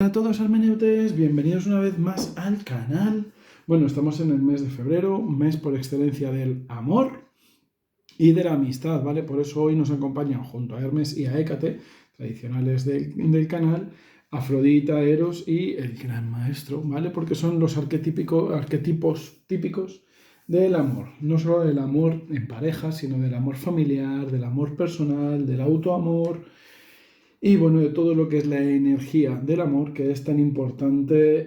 Hola a todos hermeneutes, bienvenidos una vez más al canal. Bueno, estamos en el mes de febrero, mes por excelencia del amor y de la amistad, ¿vale? Por eso hoy nos acompañan junto a Hermes y a Hécate, tradicionales del canal, Afrodita, Eros y el gran maestro, ¿vale? Porque son los arquetipos típicos del amor. No solo del amor en pareja, sino del amor familiar, del amor personal, del autoamor y bueno, de todo lo que es la energía del amor que es tan importante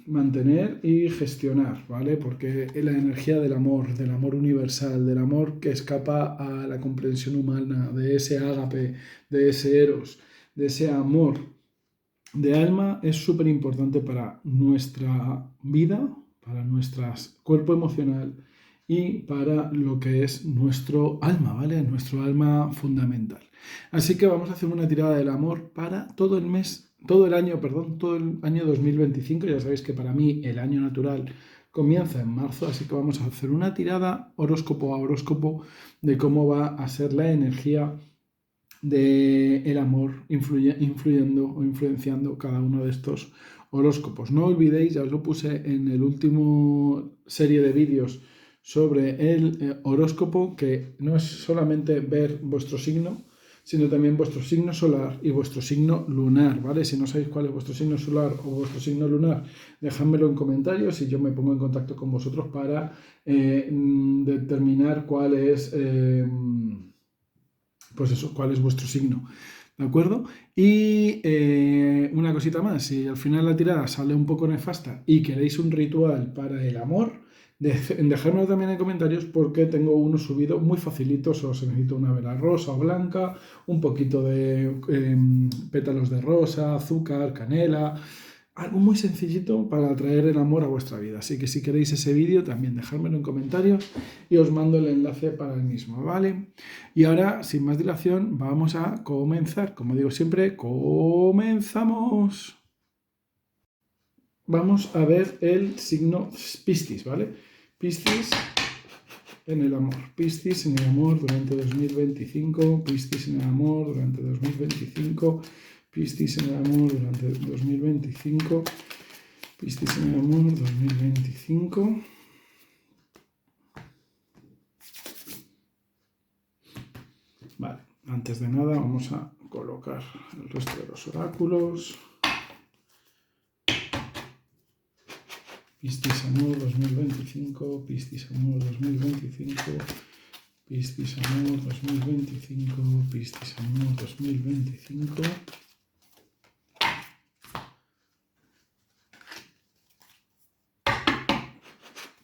mantener y gestionar, ¿vale? Porque la energía del amor universal, del amor que escapa a la comprensión humana, de ese ágape, de ese eros, de ese amor de alma, es súper importante para nuestra vida, para nuestro cuerpo emocional y para lo que es nuestro alma, ¿vale? Nuestro alma fundamental. Así que vamos a hacer una tirada del amor para todo el mes, todo el año, perdón, todo el año 2025. Ya sabéis que para mí el año natural comienza en marzo, así que vamos a hacer una tirada horóscopo a horóscopo de cómo va a ser la energía del amor influyendo o influenciando cada uno de estos horóscopos. No olvidéis, ya os lo puse en el último serie de vídeos sobre el horóscopo, que no es solamente ver vuestro signo, sino también vuestro signo solar y vuestro signo lunar, ¿vale? Si no sabéis cuál es vuestro signo solar o vuestro signo lunar, dejádmelo en comentarios y yo me pongo en contacto con vosotros para determinar cuál es... pues eso, cuál es vuestro signo, ¿de acuerdo? Y una cosita más, si al final la tirada sale un poco nefasta y queréis un ritual para el amor, dejadmelo también en comentarios porque tengo uno subido muy facilito, solo se necesita una vela rosa o blanca, un poquito de pétalos de rosa, azúcar, canela, algo muy sencillito para atraer el amor a vuestra vida. Así que si queréis ese vídeo, también dejádmelo en comentarios y os mando el enlace para el mismo, ¿vale? Y ahora, sin más dilación, vamos a comenzar. Como digo siempre, comenzamos. Vamos a ver el signo Piscis, ¿vale? Piscis en el amor. Piscis en el amor durante 2025. Piscis en el amor durante 2025. Piscis en el amor durante 2025. Piscis en el amor 2025. Vale, antes de nada vamos a colocar el resto de los oráculos. Piscis amor 2025, Piscis amor 2025, Piscis amor 2025, Piscis amor 2025.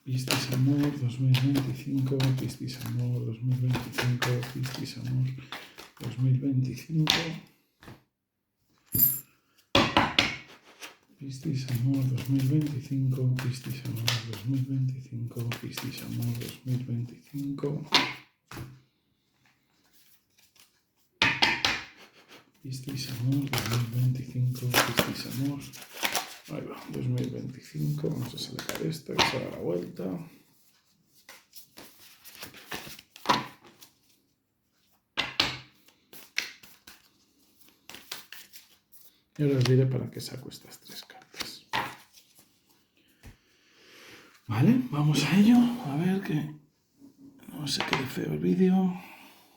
Piscis amor 2025, Piscis amor 2025, Piscis amor 2025. Piscis amor 2025, Piscis amor 2025, Piscis amor 2025. Piscis amor 2025, Piscis amor. Ahí va, 2025. Vamos a sacar esta que se da la vuelta. Y ahora os diré para qué saco estas tres cartas. Vale, vamos a ello. A ver que no se quede feo el vídeo.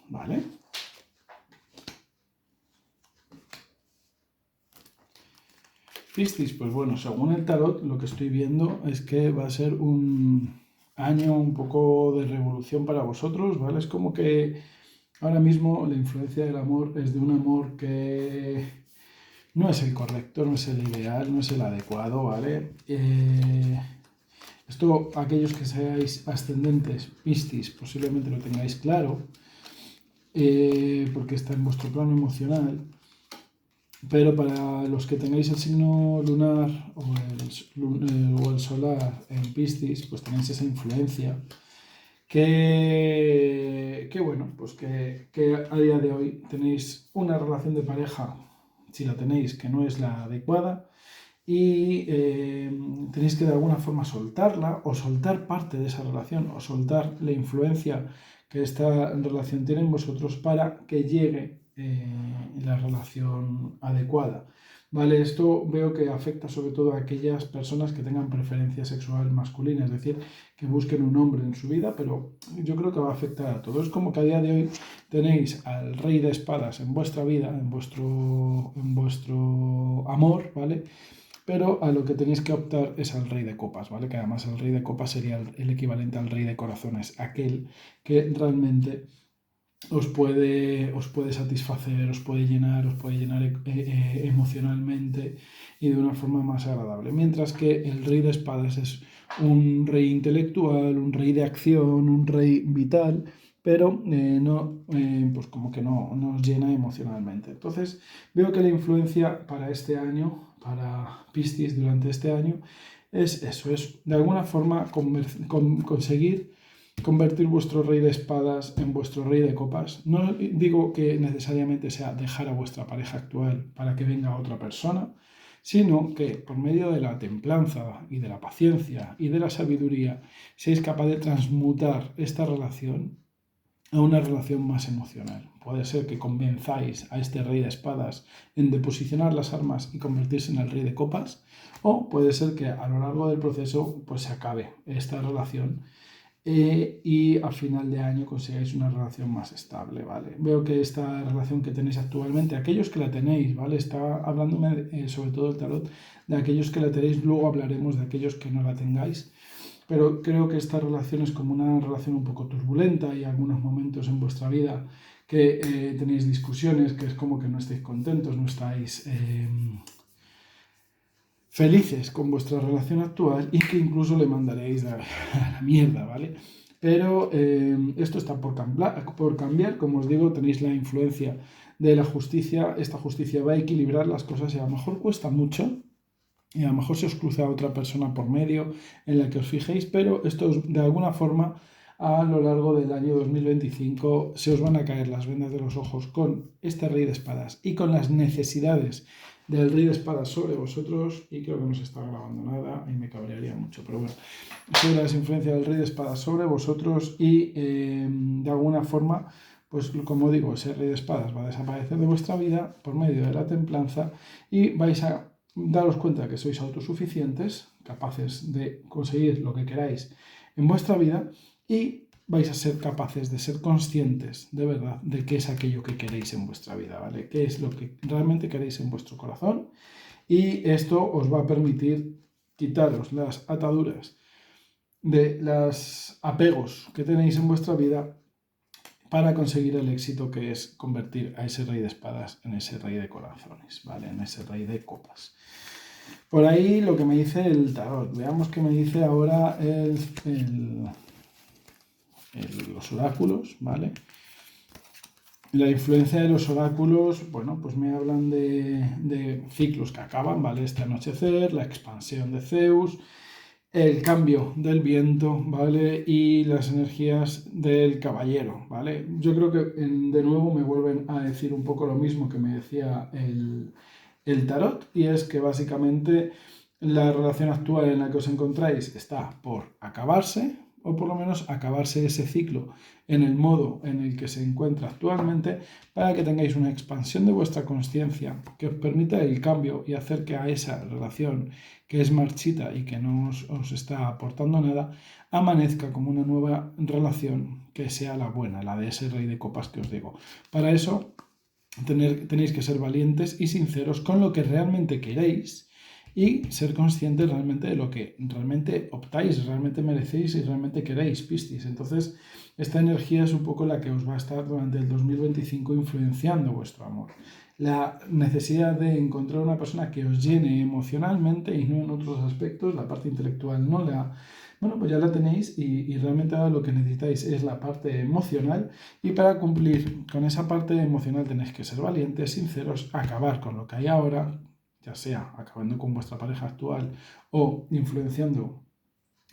Vale. Piscis, pues bueno, según el tarot, lo que estoy viendo es que va a ser un año un poco de revolución para vosotros, ¿vale? Es como que ahora mismo la influencia del amor es de un amor que no es el correcto, no es el ideal, no es el adecuado, ¿vale? Esto, aquellos que seáis ascendentes Piscis, posiblemente lo tengáis claro, porque está en vuestro plano emocional. Pero para los que tengáis el signo lunar o el solar en Piscis, pues tenéis esa influencia que bueno, pues que a día de hoy tenéis una relación de pareja, si la tenéis, que no es la adecuada y tenéis que de alguna forma soltarla o soltar parte de esa relación o soltar la influencia que esta relación tiene en vosotros para que llegue la relación adecuada. ¿vale? Esto veo que afecta sobre todo a aquellas personas que tengan preferencia sexual masculina, es decir, que busquen un hombre en su vida, pero yo creo que va a afectar a todos. Es como que a día de hoy tenéis al rey de espadas en vuestra vida, en vuestro amor, ¿vale? Pero a lo que tenéis que optar es al rey de copas, ¿vale? Que además el rey de copas sería el equivalente al rey de corazones, aquel que realmente os puede satisfacer, os puede llenar emocionalmente y de una forma más agradable. Mientras que el rey de espadas es un rey intelectual, un rey de acción, un rey vital, pero no, pues como que no nos llena emocionalmente. Entonces veo que la influencia para este año, para Piscis durante este año, es eso, es de alguna forma conseguir convertir vuestro rey de espadas en vuestro rey de copas. No digo que necesariamente sea dejar a vuestra pareja actual para que venga otra persona, sino que por medio de la templanza y de la paciencia y de la sabiduría seáis capaz de transmutar esta relación a una relación más emocional. Puede ser que convenzáis a este rey de espadas en deposicionar las armas y convertirse en el rey de copas, o puede ser que a lo largo del proceso pues se acabe esta relación y al final de año consigáis una relación más estable, ¿vale? Veo que esta relación que tenéis actualmente, aquellos que la tenéis, ¿vale? Está hablándome sobre todo el tarot de aquellos que la tenéis, luego hablaremos de aquellos que no la tengáis, pero creo que esta relación es como una relación un poco turbulenta y algunos momentos en vuestra vida que tenéis discusiones, que es como que no estáis contentos, no estáis felices con vuestra relación actual y que incluso le mandaréis a la mierda, ¿vale? Pero esto está por cambiar, como os digo, tenéis la influencia de la justicia, esta justicia va a equilibrar las cosas y a lo mejor cuesta mucho y a lo mejor se os cruza otra persona por medio en la que os fijéis, pero esto de alguna forma a lo largo del año 2025 se os van a caer las vendas de los ojos con este rey de espadas y con las necesidades del rey de espadas sobre vosotros, y creo que no se está grabando nada y me cabrearía mucho, pero bueno, sobre las influencias del rey de espadas sobre vosotros y de alguna forma, pues como digo, ese rey de espadas va a desaparecer de vuestra vida por medio de la templanza y vais a daros cuenta que sois autosuficientes, capaces de conseguir lo que queráis en vuestra vida y vais a ser capaces de ser conscientes de verdad de qué es aquello que queréis en vuestra vida, ¿vale? ¿Qué es lo que realmente queréis en vuestro corazón? Y esto os va a permitir quitaros las ataduras de los apegos que tenéis en vuestra vida para conseguir el éxito que es convertir a ese rey de espadas en ese rey de corazones, ¿vale? En ese rey de copas. Por ahí lo que me dice el tarot. Veamos qué me dice ahora los oráculos, ¿vale? La influencia de los oráculos, bueno, pues me hablan de ciclos que acaban, ¿vale? Este anochecer, la expansión de Zeus, el cambio del viento, ¿vale? Y las energías del caballero, ¿vale? Yo creo que de nuevo me vuelven a decir un poco lo mismo que me decía el tarot, y es que básicamente la relación actual en la que os encontráis está por acabarse, o por lo menos acabarse ese ciclo en el modo en el que se encuentra actualmente, para que tengáis una expansión de vuestra consciencia que os permita el cambio y hacer que a esa relación que es marchita y que no os está aportando nada, amanezca como una nueva relación que sea la buena, la de ese rey de copas que os digo. Para eso tenéis que ser valientes y sinceros con lo que realmente queréis y ser conscientes realmente de lo que realmente optáis, realmente merecéis y realmente queréis, Piscis. Entonces, esta energía es un poco la que os va a estar durante el 2025 influenciando vuestro amor. La necesidad de encontrar una persona que os llene emocionalmente y no en otros aspectos, la parte intelectual no la... Bueno, pues ya la tenéis y realmente ahora lo que necesitáis es la parte emocional, y para cumplir con esa parte emocional tenéis que ser valientes, sinceros, acabar con lo que hay ahora, ya sea acabando con vuestra pareja actual o influenciando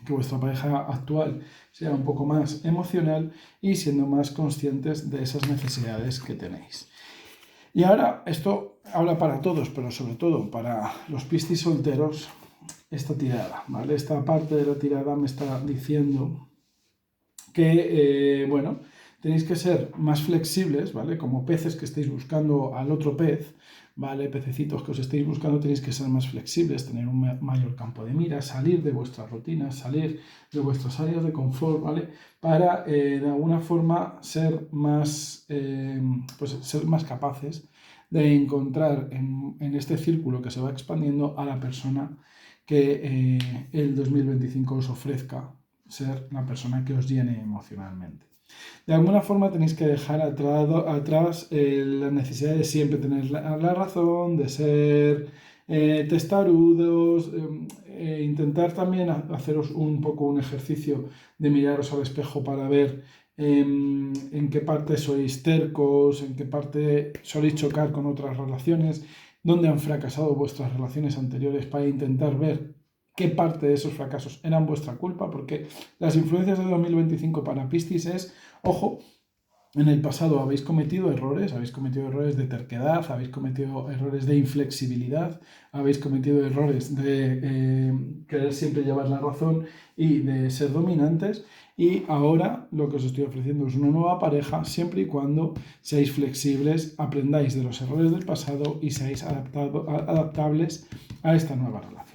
que vuestra pareja actual sea un poco más emocional y siendo más conscientes de esas necesidades que tenéis. Y ahora esto habla para todos, pero sobre todo para los Piscis solteros, esta tirada, ¿vale? Esta parte de la tirada me está diciendo que, tenéis que ser más flexibles, ¿vale? Como peces que estéis buscando al otro pez, ¿vale? Pececitos que os estéis buscando, tenéis que ser más flexibles, tener un mayor campo de mira, salir de vuestras rutinas, salir de vuestras áreas de confort, ¿vale? Para de alguna forma ser más, pues ser más capaces de encontrar en este círculo que se va expandiendo a la persona que el 2025 os ofrezca ser la persona que os llene emocionalmente. De alguna forma tenéis que dejar atrás la necesidad de siempre tener la razón, de ser testarudos, intentar también haceros un poco un ejercicio de miraros al espejo para ver en qué parte sois tercos, en qué parte soléis chocar con otras relaciones, dónde han fracasado vuestras relaciones anteriores para intentar ver qué parte de esos fracasos eran vuestra culpa, porque las influencias de 2025 para Piscis es, ojo, en el pasado habéis cometido errores de terquedad, habéis cometido errores de inflexibilidad, habéis cometido errores de querer siempre llevar la razón y de ser dominantes. Y ahora lo que os estoy ofreciendo es una nueva pareja, siempre y cuando seáis flexibles, aprendáis de los errores del pasado y seáis adaptables a esta nueva relación.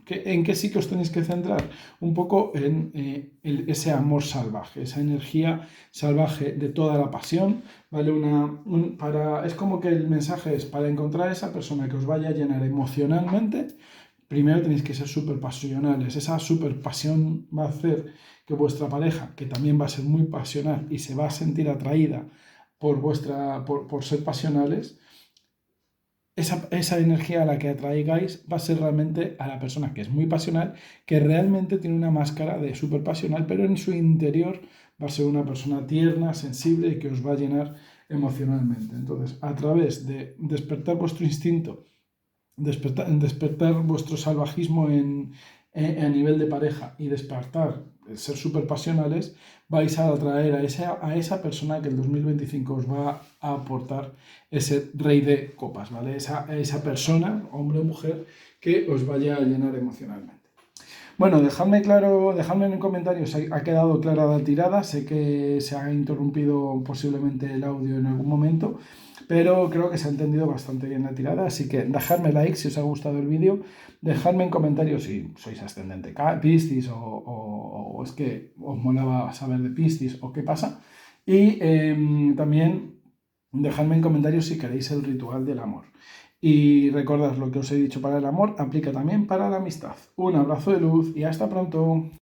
¿En qué sí que os tenéis que centrar? Un poco en ese amor salvaje, esa energía salvaje de toda la pasión, ¿vale? Es como que el mensaje es, para encontrar a esa persona que os vaya a llenar emocionalmente, primero tenéis que ser súper pasionales. Esa súper pasión va a hacer que vuestra pareja, que también va a ser muy pasional y se va a sentir atraída por ser pasionales, esa energía a la que atraigáis va a ser realmente a la persona que es muy pasional, que realmente tiene una máscara de súper pasional, pero en su interior va a ser una persona tierna, sensible y que os va a llenar emocionalmente. Entonces, a través de despertar vuestro instinto, despertar vuestro salvajismo a nivel de pareja y despertar, ser súper pasionales, vais a atraer a esa persona que el 2025 os va a aportar ese rey de copas, ¿vale? Esa persona, hombre o mujer, que os vaya a llenar emocionalmente. Bueno, dejadme en comentarios si ha quedado clara la tirada. Sé que se ha interrumpido posiblemente el audio en algún momento, pero creo que se ha entendido bastante bien la tirada, así que dejadme like si os ha gustado el vídeo, dejadme en comentarios si sois ascendente Piscis o es que os molaba saber de Piscis o qué pasa, y también dejadme en comentarios si queréis el ritual del amor. Y recordad, lo que os he dicho para el amor aplica también para la amistad. Un abrazo de luz y hasta pronto.